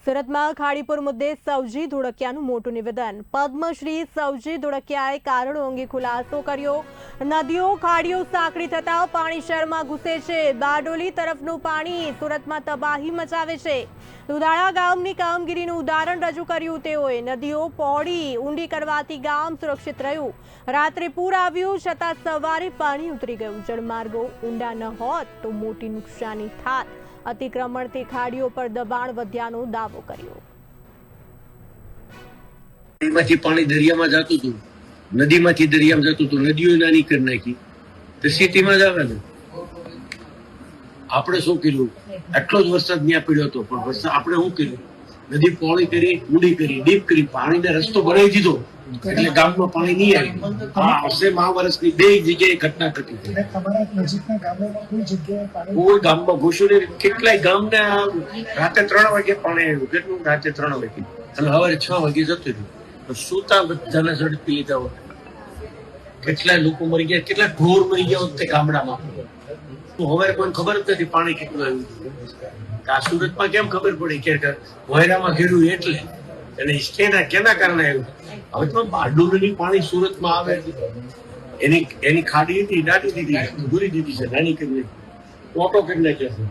સુરતમાં ખાડીપુર મુદ્દે સવજી ધોળકિયાનું મોટું નિવેદન। પદ્મશ્રી સવજી ધોળકિયાએ કારણો અંગે ખુલાસો કર્યો। નદીઓ ખાડીઓ સાંકડી થતા પાણી શહેરમાં ઘૂસે છે। બારડોલી તરફનું પાણી સુરતમાં તબાહી મચાવે છે। દુધાળા ગામની કામગીરીનું ઉદાહરણ રજૂ કર્યું તેઓએ। નદીઓ પહોળી ઊંડી કરવાથી ગામ સુરક્ષિત રહ્યું। રાત્રે પૂર આવ્યું છતાં સવારે પાણી ઉતરી ગયું। જળમાર્ગો ઊંડા ન હોત તો મોટી નુકસાની થાત। અતિક્રમણથી ખાડીઓ પર દબાણ વધ્યાનો દાવો કર્યો। નદીમાંથી પાણી દરિયામાં જતું હતું, નદીમાંથી દરિયામાં જતું હતું, નદીઓ નાની કરી નાખી તો સિટીમાં જ આવે ને। આપણે શું કર્યું? આટલો જ વરસાદ ત્યાં પડ્યો હતો, પણ વરસાદ આપણે શું કર્યું? નદી પહોળી કરી, ઊંડી કરી, ડીપ કરી, પાણીને રસ્તો બનાવી દીધો એટલે ગામમાં પાણી નહીં આવ્યું। આ વર્ષે મહાવરસની બે જગ્યાએ ઘટના ઘટી છે। કોઈ ગામમાં ઘૂસ્યું નહીં। કેટલાય ગામને રાતે 3 વાગે પાણી આવ્યું। કેટલું? રાતે 3 વાગે અને સવારે 6 વાગે જતું રહ્યું। સુતા બધાને ઝડપી લીધા હોત, કેટલાય લોકો મરી ગયા, કેટલાય ઢોર મરી ગયા હોત તે ગામડામાં। હવે કોઈ ખબર જ નથી પાણી કેટલું આવ્યું। આ સુરતમાં કેમ ખબર પડી કે વહેરામાં ઘેર્યું એટલે કેના કારણે આવ્યું? હવે તો બારડોલીની પાણી સુરતમાં આવે એની ખાડી હતી, દાટી દીધી, દૂરી દીધી છે, નાની કરી ઓટો કરી નાખ્યા છે।